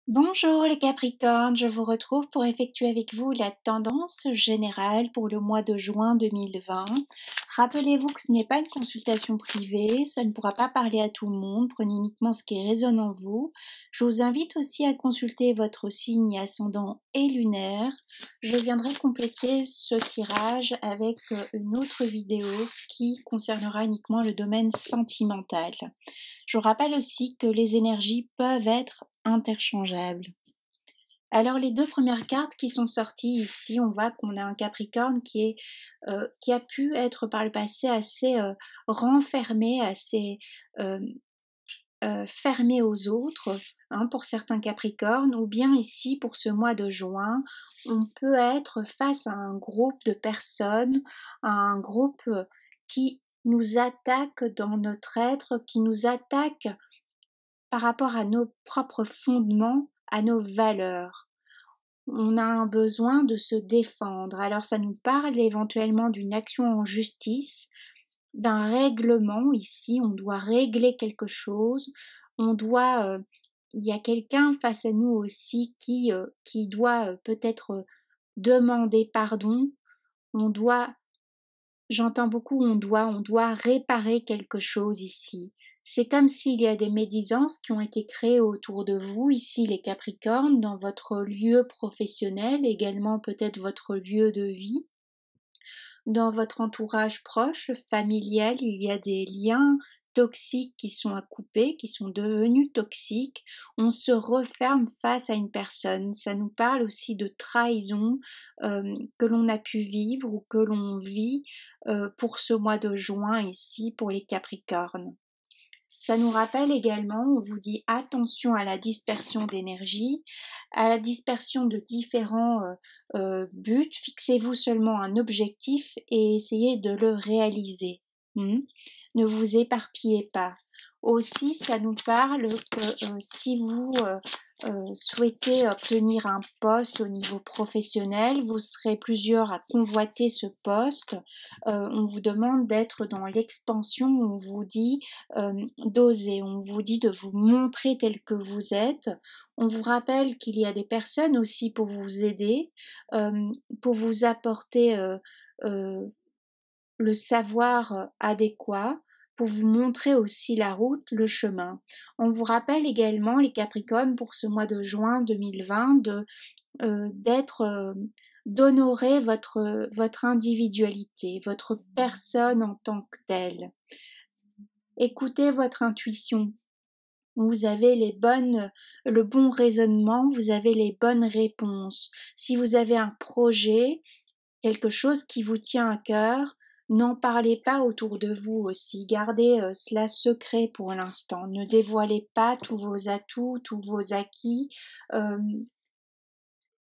Bonjour les Capricornes, je vous retrouve pour effectuer avec vous la tendance générale pour le mois de juin 2020. Rappelez-vous que ce n'est pas une consultation privée, ça ne pourra pas parler à tout le monde, prenez uniquement ce qui résonne en vous. Je vous invite aussi à consulter votre signe ascendant et lunaire. Je viendrai compléter ce tirage avec une autre vidéo qui concernera uniquement le domaine sentimental. Je vous rappelle aussi que les énergies peuvent être interchangeables. Alors les deux premières cartes qui sont sorties ici, on voit qu'on a un Capricorne qui a pu être par le passé assez renfermé, assez fermé aux autres, pour certains Capricornes, ou bien ici pour ce mois de juin, on peut être face à un groupe de personnes, à un groupe qui nous attaque dans notre être, qui nous attaque par rapport à nos propres fondements, à nos valeurs. On a un besoin de se défendre. Alors ça nous parle éventuellement d'une action en justice, d'un règlement ici, on doit régler quelque chose, il y a quelqu'un face à nous aussi qui doit peut-être demander pardon, on doit J'entends beaucoup on doit réparer quelque chose ici. C'est comme s'il y a des médisances qui ont été créées autour de vous, ici les Capricornes, dans votre lieu professionnel, également peut-être votre lieu de vie. Dans votre entourage proche, familial, il y a des liens toxiques qui sont à couper, qui sont devenus toxiques. On se referme face à une personne. Ça nous parle aussi de trahison que l'on a pu vivre ou que l'on vit pour ce mois de juin ici pour les Capricornes. Ça nous rappelle également, on vous dit attention à la dispersion d'énergie, à la dispersion de différents buts. Fixez-vous seulement un objectif et essayez de le réaliser. Ne vous éparpillez pas. Aussi, ça nous parle que si vous souhaitez obtenir un poste au niveau professionnel, vous serez plusieurs à convoiter ce poste. On vous demande d'être dans l'expansion, on vous dit d'oser, on vous dit de vous montrer tel que vous êtes. On vous rappelle qu'il y a des personnes aussi pour vous aider, pour vous apporter le savoir adéquat, pour vous montrer aussi la route, le chemin. On vous rappelle également, les Capricornes, pour ce mois de juin 2020, d'honorer votre individualité, votre personne en tant que telle. Écoutez votre intuition. Vous avez le bon raisonnement, vous avez les bonnes réponses. Si vous avez un projet, quelque chose qui vous tient à cœur, n'en parlez pas autour de vous aussi. Gardez cela secret pour l'instant. Ne dévoilez pas tous vos atouts, tous vos acquis.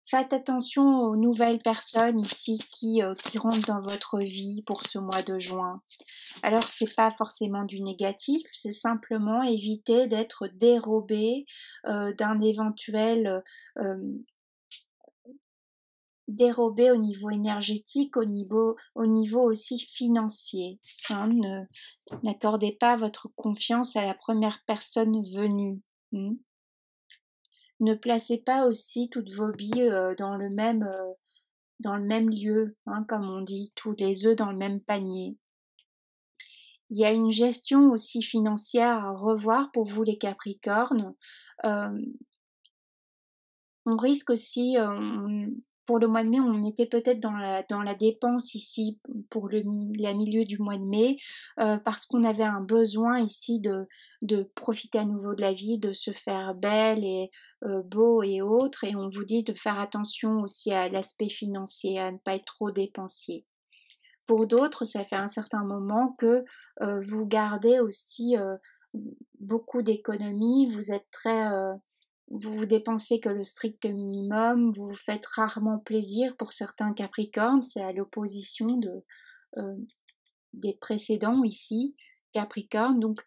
Faites attention aux nouvelles personnes ici qui rentrent dans votre vie pour ce mois de juin. Alors c'est pas forcément du négatif, c'est simplement éviter d'être dérobé d'un éventuel dérobé au niveau énergétique, au niveau aussi financier. N'accordez pas votre confiance à la première personne venue. Ne placez pas aussi toutes vos billes dans le même lieu, comme on dit, tous les œufs dans le même panier. Il y a une gestion aussi financière à revoir pour vous les Capricornes. On risque aussi, pour le mois de mai, on était peut-être dans la dépense ici pour la milieu du mois de mai, parce qu'on avait un besoin ici de profiter à nouveau de la vie, de se faire belle et beau et autres, et on vous dit de faire attention aussi à l'aspect financier, à ne pas être trop dépensier. Pour d'autres, ça fait un certain moment que vous gardez aussi beaucoup d'économies, vous êtes vous dépensez que le strict minimum, vous vous faites rarement plaisir. Pour certains Capricornes, c'est à l'opposition des précédents ici, Capricorne. Donc,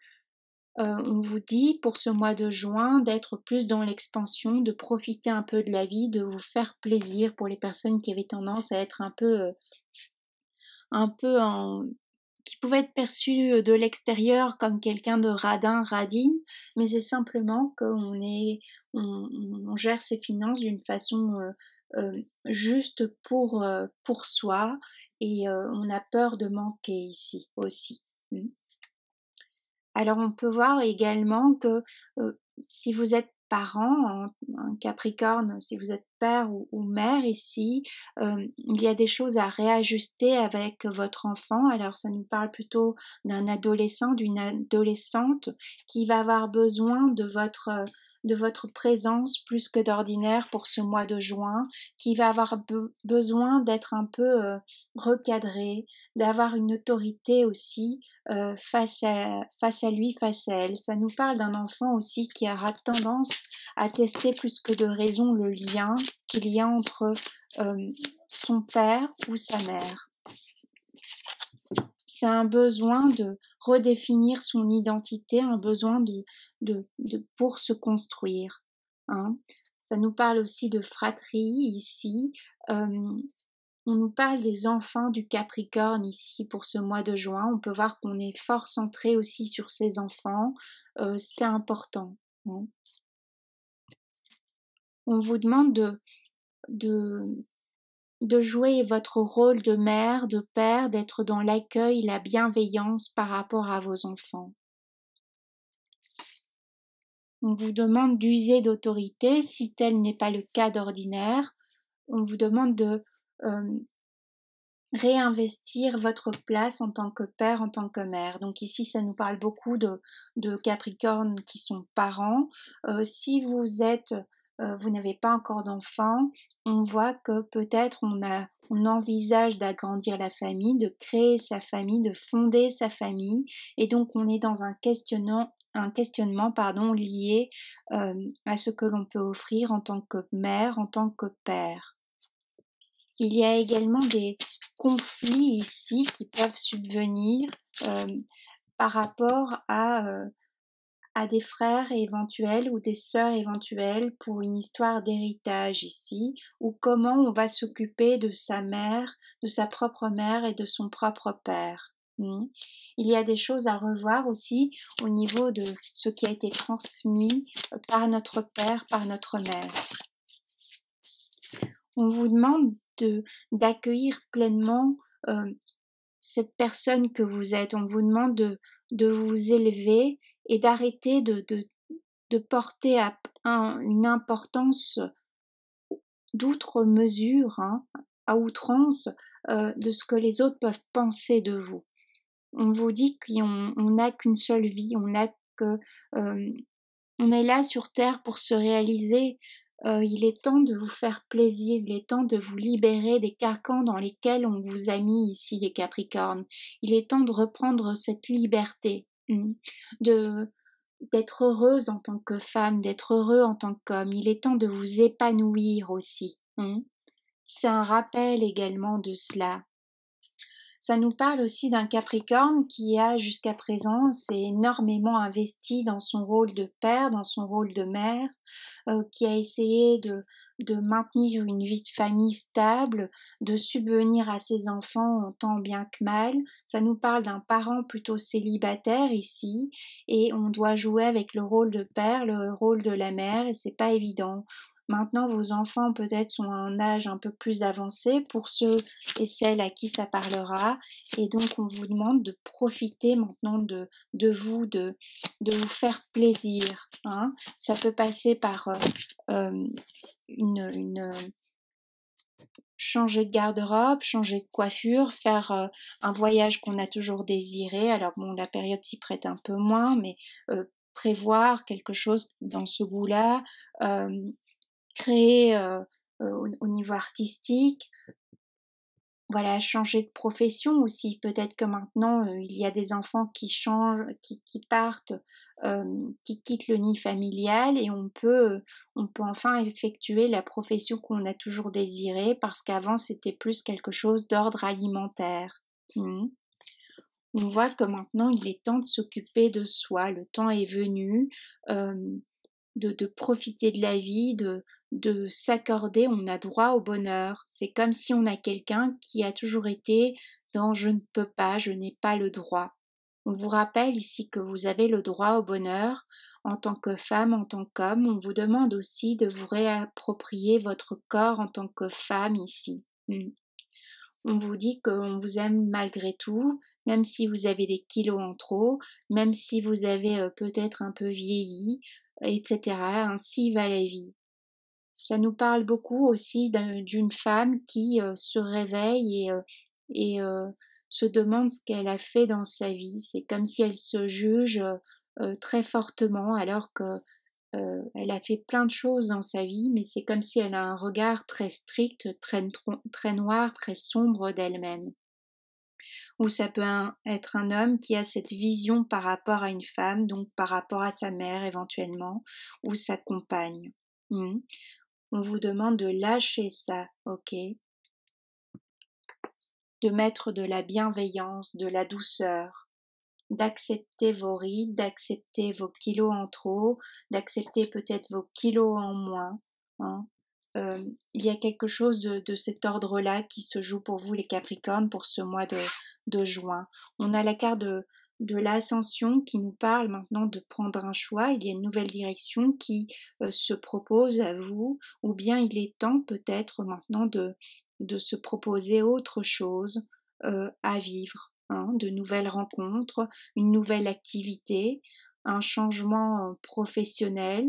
on vous dit pour ce mois de juin d'être plus dans l'expansion, de profiter un peu de la vie, de vous faire plaisir pour les personnes qui avaient tendance à être un peu qui pouvez être perçu de l'extérieur comme quelqu'un de radin, radine, mais c'est simplement on gère ses finances d'une façon juste pour soi et on a peur de manquer ici aussi. Alors on peut voir également que si vous êtes parent, un Capricorne, si vous êtes père ou mère ici, il y a des choses à réajuster avec votre enfant. Alors ça nous parle plutôt d'un adolescent, d'une adolescente qui va avoir besoin de votre présence plus que d'ordinaire pour ce mois de juin, qui va avoir besoin d'être un peu recadré, d'avoir une autorité aussi face à lui, face à elle. Ça nous parle d'un enfant aussi qui aura tendance à tester plus que de raison le lien qu'il y a entre son père ou sa mère. C'est un besoin de redéfinir son identité, un besoin pour se construire. Hein. Ça nous parle aussi de fratrie ici. On nous parle des enfants du Capricorne ici pour ce mois de juin. On peut voir qu'on est fort centré aussi sur ces enfants. C'est important. Hein. On vous demande de jouer votre rôle de mère, de père, d'être dans l'accueil, la bienveillance par rapport à vos enfants. On vous demande d'user d'autorité si tel n'est pas le cas d'ordinaire. On vous demande de réinvestir votre place en tant que père, en tant que mère. Donc ici, ça nous parle beaucoup de Capricornes qui sont parents. Si vous n'avez pas encore d'enfants, on voit que peut-être on envisage d'agrandir la famille, de créer sa famille, de fonder sa famille, et donc on est dans un questionnement lié à ce que l'on peut offrir en tant que mère, en tant que père. Il y a également des conflits ici qui peuvent subvenir par rapport à des frères éventuels ou des sœurs éventuelles pour une histoire d'héritage ici, ou comment on va s'occuper de sa mère, de sa propre mère et de son propre père. Il y a des choses à revoir aussi au niveau de ce qui a été transmis par notre père, par notre mère. On vous demande d'accueillir pleinement cette personne que vous êtes. On vous demande de vous élever et d'arrêter de porter une importance d'outre mesure, à outrance, de ce que les autres peuvent penser de vous. On vous dit qu'on n'a qu'une seule vie, on est là sur Terre pour se réaliser. Il est temps de vous faire plaisir, il est temps de vous libérer des carcans dans lesquels on vous a mis ici les Capricornes. Il est temps de reprendre cette liberté, d'être heureuse en tant que femme, d'être heureux en tant qu'homme. Il est temps de vous épanouir aussi. C'est un rappel également de cela. Ça nous parle aussi d'un Capricorne qui a jusqu'à présent s'est énormément investi dans son rôle de père, dans son rôle de mère, qui a essayé de maintenir une vie de famille stable, de subvenir à ses enfants tant bien que mal. Ça nous parle d'un parent plutôt célibataire ici, et on doit jouer avec le rôle de père, le rôle de la mère, et c'est pas évident. Maintenant, vos enfants peut-être sont à un âge un peu plus avancé pour ceux et celles à qui ça parlera, et donc on vous demande de profiter maintenant de vous, de vous faire plaisir. Ça peut passer par changer de garde-robe, changer de coiffure, faire un voyage qu'on a toujours désiré. Alors bon, la période s'y prête un peu moins, mais prévoir quelque chose dans ce goût-là, créer au niveau artistique, voilà, changer de profession aussi. Peut-être que maintenant il y a des enfants qui changent, qui partent, qui quittent le nid familial, et on peut enfin effectuer la profession qu'on a toujours désirée, parce qu'avant c'était plus quelque chose d'ordre alimentaire. On voit que maintenant il est temps de s'occuper de soi, le temps est venu de profiter de la vie, de s'accorder, on a droit au bonheur. C'est comme si on a quelqu'un qui a toujours été dans je ne peux pas, je n'ai pas le droit. On vous rappelle ici que vous avez le droit au bonheur en tant que femme, en tant qu'homme. On vous demande aussi de vous réapproprier votre corps en tant que femme ici. On vous dit qu'on vous aime malgré tout, même si vous avez des kilos en trop, même si vous avez peut-être un peu vieilli, etc. Ainsi va la vie. Ça nous parle beaucoup aussi d'une femme qui se réveille et se demande ce qu'elle a fait dans sa vie. C'est comme si elle se juge très fortement alors que elle a fait plein de choses dans sa vie, mais c'est comme si elle a un regard très strict, très noir, très sombre d'elle-même. Ou ça peut être un homme qui a cette vision par rapport à une femme, donc par rapport à sa mère éventuellement, ou sa compagne. On vous demande de lâcher ça, ok? De mettre de la bienveillance, de la douceur, d'accepter vos rides, d'accepter vos kilos en trop, d'accepter peut-être vos kilos en moins. Hein. Il y a quelque chose de cet ordre-là qui se joue pour vous les Capricornes pour ce mois de juin. On a la carte de l'ascension qui nous parle maintenant de prendre un choix. Il y a une nouvelle direction qui se propose à vous, ou bien il est temps peut-être maintenant de se proposer autre chose à vivre. De nouvelles rencontres, une nouvelle activité, un changement professionnel.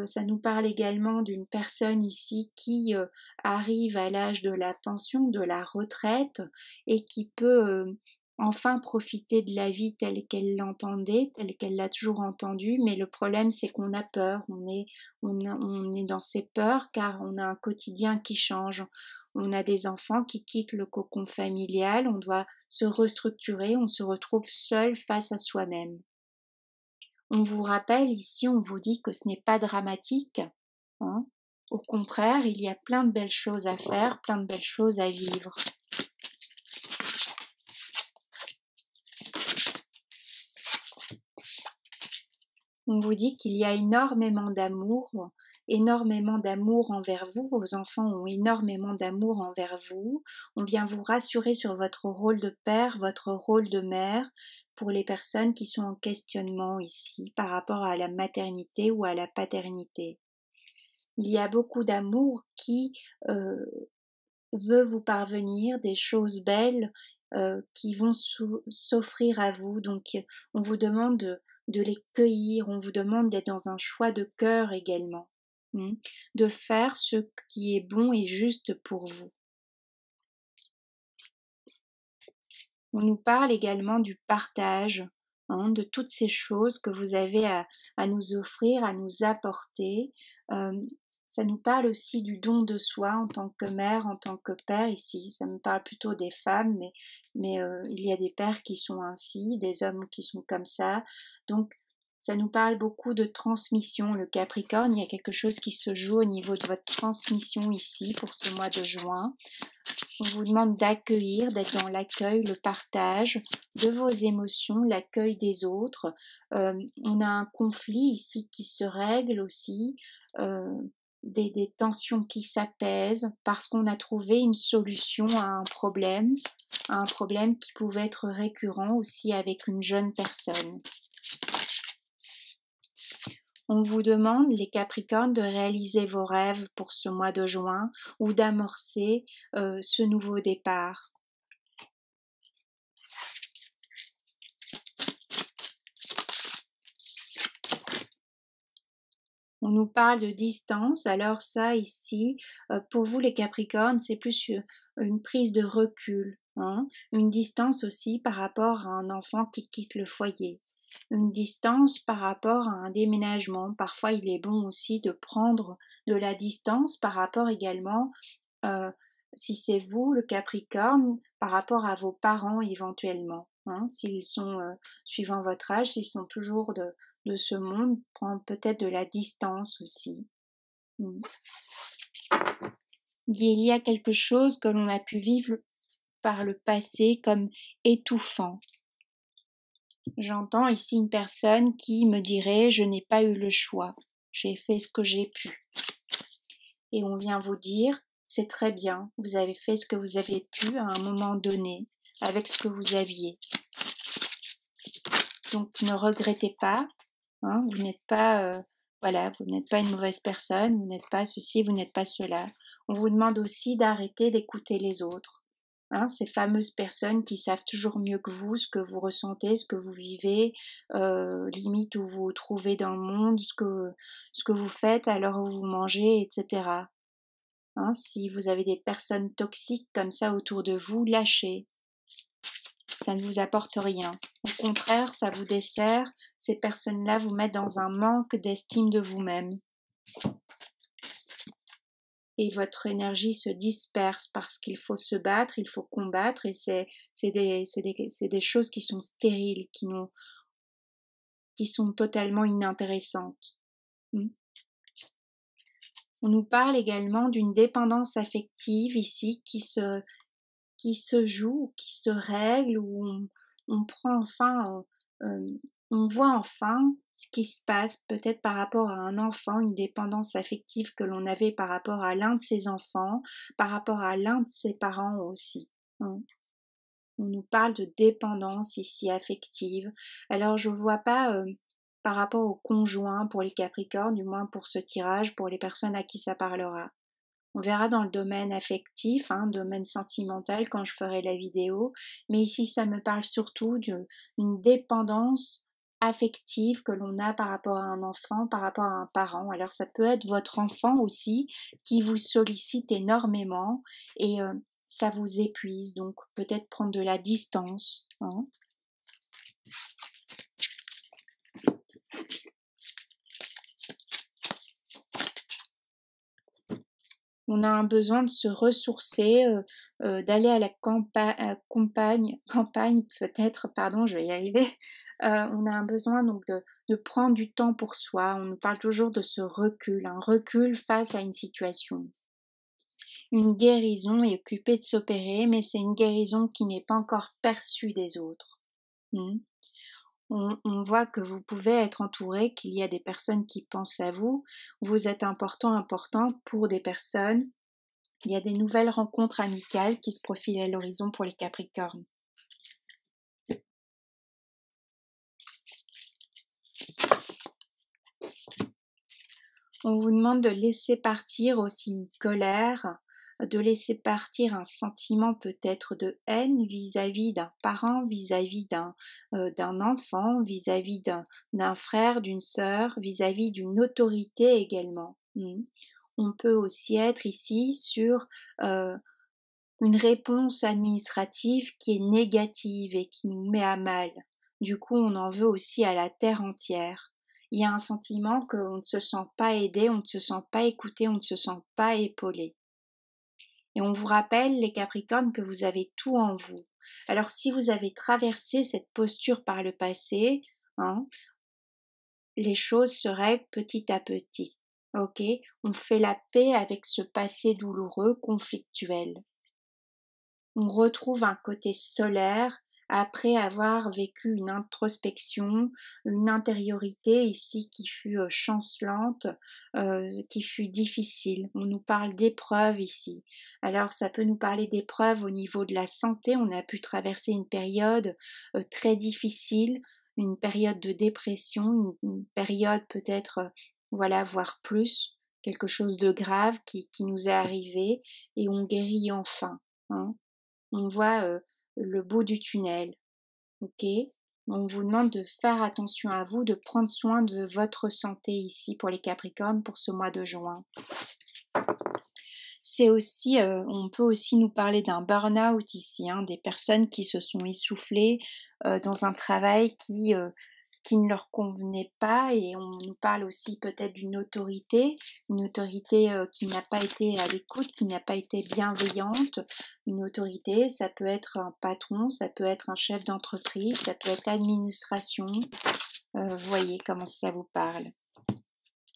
Ça nous parle également d'une personne ici qui arrive à l'âge de la pension, de la retraite, et qui peut enfin profiter de la vie telle qu'elle l'entendait, telle qu'elle l'a toujours entendue, mais le problème c'est qu'on a peur, on est dans ces peurs car on a un quotidien qui change. On a des enfants qui quittent le cocon familial, on doit se restructurer, on se retrouve seul face à soi-même. On vous rappelle ici, on vous dit que ce n'est pas dramatique. Hein. Au contraire, il y a plein de belles choses à faire, plein de belles choses à vivre. On vous dit qu'il y a énormément d'amour envers vous, vos enfants ont énormément d'amour envers vous. On vient vous rassurer sur votre rôle de père, votre rôle de mère, pour les personnes qui sont en questionnement ici par rapport à la maternité ou à la paternité. Il y a beaucoup d'amour qui veut vous parvenir, des choses belles qui vont s'offrir à vous. Donc on vous demande de les cueillir, on vous demande d'être dans un choix de cœur également, de faire ce qui est bon et juste pour vous. On nous parle également du partage, de toutes ces choses que vous avez à nous offrir, à nous apporter. Ça nous parle aussi du don de soi en tant que mère, en tant que père ici. Ça me parle plutôt des femmes, mais il y a des pères qui sont ainsi, des hommes qui sont comme ça. Donc, ça nous parle beaucoup de transmission. Le Capricorne, il y a quelque chose qui se joue au niveau de votre transmission ici pour ce mois de juin. On vous demande d'accueillir, d'être dans l'accueil, le partage de vos émotions, l'accueil des autres. On a un conflit ici qui se règle aussi, des tensions qui s'apaisent parce qu'on a trouvé une solution à un problème qui pouvait être récurrent aussi avec une jeune personne. On vous demande, les Capricornes, de réaliser vos rêves pour ce mois de juin ou d'amorcer ce nouveau départ. On nous parle de distance, alors ça ici, pour vous les Capricornes, c'est plus une prise de recul, une distance aussi par rapport à un enfant qui quitte le foyer. Une distance par rapport à un déménagement. Parfois, il est bon aussi de prendre de la distance par rapport également, si c'est vous, le Capricorne, par rapport à vos parents éventuellement. S'ils sont, suivant votre âge, s'ils sont toujours de ce monde, prendre peut-être de la distance aussi. Il y a quelque chose que l'on a pu vivre par le passé comme étouffant. J'entends ici une personne qui me dirait « je n'ai pas eu le choix, j'ai fait ce que j'ai pu ». Et on vient vous dire « c'est très bien, vous avez fait ce que vous avez pu à un moment donné, avec ce que vous aviez. Donc ne regrettez pas, hein, vous n'êtes pas, voilà, vous n'êtes pas une mauvaise personne, vous n'êtes pas ceci, vous n'êtes pas cela. On vous demande aussi d'arrêter d'écouter les autres. Hein, ces fameuses personnes qui savent toujours mieux que vous ce que vous ressentez, ce que vous vivez, limite où vous vous trouvez dans le monde, ce que vous faites, à l'heure où vous mangez, etc. Hein, si vous avez des personnes toxiques comme ça autour de vous, lâchez. Ça ne vous apporte rien. Au contraire, ça vous dessert. Ces personnes-là vous mettent dans un manque d'estime de vous-même. Et votre énergie se disperse parce qu'il faut se battre, il faut combattre, et c'est des choses qui sont stériles, qui sont totalement inintéressantes. On nous parle également d'une dépendance affective ici qui se joue, qui se règle, où on prend enfin, on voit enfin ce qui se passe peut-être par rapport à un enfant, une dépendance affective que l'on avait par rapport à l'un de ses enfants, par rapport à l'un de ses parents aussi. Hein. On nous parle de dépendance ici affective. Alors je vois pas par rapport au conjoint pour les Capricornes, du moins pour ce tirage, pour les personnes à qui ça parlera. On verra dans le domaine affectif, domaine sentimental quand je ferai la vidéo, mais ici ça me parle surtout d'une dépendance affective que l'on a par rapport à un enfant, par rapport à un parent. Alors ça peut être votre enfant aussi qui vous sollicite énormément et ça vous épuise, donc peut-être prendre de la distance. Hein. On a un besoin de se ressourcer, d'aller à la campagne peut-être, pardon, je vais y arriver. On a un besoin donc de prendre du temps pour soi. On nous parle toujours de ce recul, un recul face à une situation. Une guérison est occupée de s'opérer, mais c'est une guérison qui n'est pas encore perçue des autres. On voit que vous pouvez être entouré, qu'il y a des personnes qui pensent à vous. Vous êtes important pour des personnes. Il y a des nouvelles rencontres amicales qui se profilent à l'horizon pour les Capricornes. On vous demande de laisser partir aussi une colère, de laisser partir un sentiment peut-être de haine vis-à-vis d'un parent, vis-à-vis d'un enfant, vis-à-vis d'un frère, d'une sœur, vis-à-vis d'une autorité également. On peut aussi être ici sur une réponse administrative qui est négative et qui nous met à mal. Du coup, on en veut aussi à la terre entière. Il y a un sentiment qu'on ne se sent pas aidé, on ne se sent pas écouté, on ne se sent pas épaulé. Et on vous rappelle, les Capricornes, que vous avez tout en vous. Alors si vous avez traversé cette posture par le passé, les choses se règlent petit à petit. Ok, on fait la paix avec ce passé douloureux, conflictuel. On retrouve un côté solaire après avoir vécu une introspection, une intériorité ici qui fut chancelante, qui fut difficile. On nous parle d'épreuves ici. Alors ça peut nous parler d'épreuves au niveau de la santé. On a pu traverser une période très difficile, une période de dépression, une période peut-être, voilà, voire plus, quelque chose de grave qui nous est arrivé et on guérit enfin. On voit le bout du tunnel, ok? On vous demande de faire attention à vous, de prendre soin de votre santé ici pour les Capricornes pour ce mois de juin. C'est aussi, on peut aussi nous parler d'un burn-out ici, des personnes qui se sont essoufflées dans un travail qui ne leur convenait pas, et on nous parle aussi peut-être d'une autorité, une autorité qui n'a pas été à l'écoute, qui n'a pas été bienveillante. Une autorité, ça peut être un patron, ça peut être un chef d'entreprise, ça peut être l'administration. Vous voyez comment cela vous parle.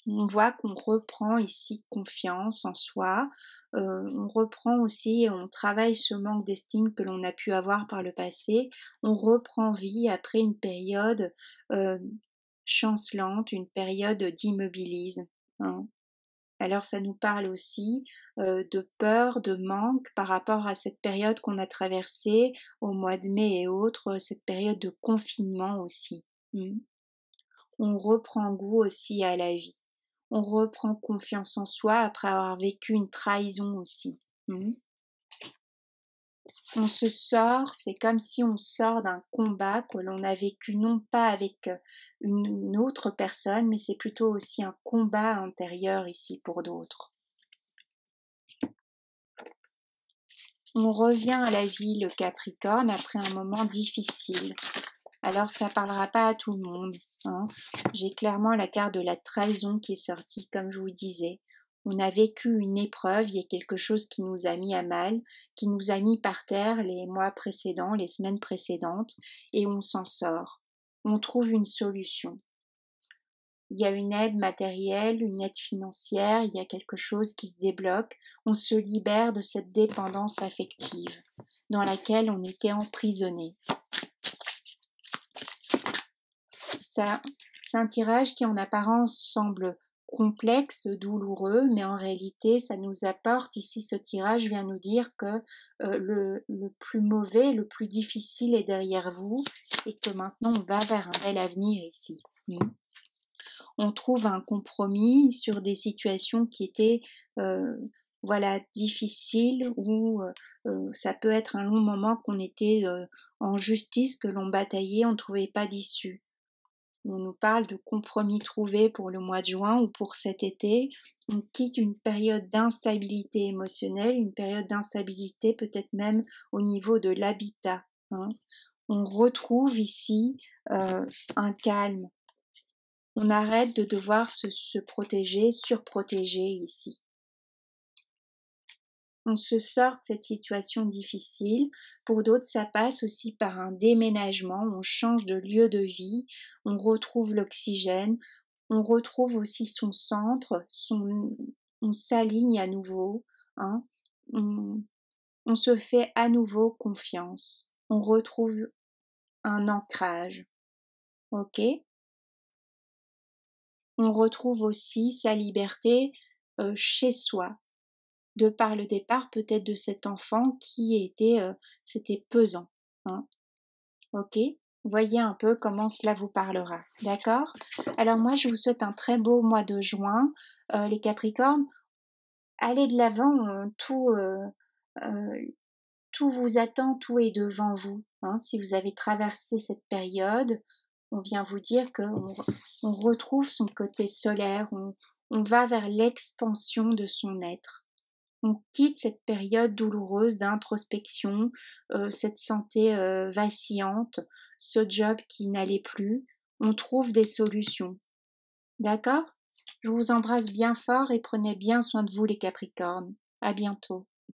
On voit qu'on reprend ici confiance en soi, on reprend aussi, on travaille ce manque d'estime que l'on a pu avoir par le passé, on reprend vie après une période chancelante, une période d'immobilisme. Alors ça nous parle aussi de peur, de manque par rapport à cette période qu'on a traversée au mois de mai et autres, cette période de confinement aussi. On reprend goût aussi à la vie. On reprend confiance en soi après avoir vécu une trahison aussi. On se sort, c'est comme si on sort d'un combat que l'on a vécu non pas avec une autre personne, mais c'est plutôt aussi un combat intérieur ici pour d'autres. On revient à la vie, le Capricorne, après un moment difficile. Alors ça parlera pas à tout le monde. J'ai clairement la carte de la trahison qui est sortie, comme je vous disais. On a vécu une épreuve, il y a quelque chose qui nous a mis à mal, qui nous a mis par terre les mois précédents, les semaines précédentes, et on s'en sort. On trouve une solution. Il y a une aide matérielle, une aide financière, il y a quelque chose qui se débloque, on se libère de cette dépendance affective dans laquelle on était emprisonné. Ça, c'est un tirage qui en apparence semble complexe, douloureux, mais en réalité, ça nous apporte ici, ce tirage vient nous dire que le plus mauvais, le plus difficile est derrière vous et que maintenant on va vers un bel avenir ici. On trouve un compromis sur des situations qui étaient difficiles ou ça peut être un long moment qu'on était en justice, que l'on bataillait, on ne trouvait pas d'issue. On nous parle de compromis trouvés pour le mois de juin ou pour cet été. On quitte une période d'instabilité émotionnelle, une période d'instabilité peut-être même au niveau de l'habitat. On retrouve ici un calme. On arrête de devoir se protéger, surprotéger ici. On se sort de cette situation difficile. Pour d'autres, ça passe aussi par un déménagement, on change de lieu de vie, on retrouve l'oxygène, on retrouve aussi son centre, on s'aligne à nouveau, on se fait à nouveau confiance, on retrouve un ancrage, ok? On retrouve aussi sa liberté chez soi, de par le départ peut-être de cet enfant qui était, c'était pesant. Ok, voyez un peu comment cela vous parlera, d'accord? Alors moi je vous souhaite un très beau mois de juin, les Capricornes, allez de l'avant, tout vous attend, tout est devant vous. Si vous avez traversé cette période, on vient vous dire qu'on on retrouve son côté solaire, on va vers l'expansion de son être. On quitte cette période douloureuse d'introspection, cette santé vacillante, ce job qui n'allait plus. On trouve des solutions. D'accord? Je vous embrasse bien fort et prenez bien soin de vous les Capricornes. À bientôt.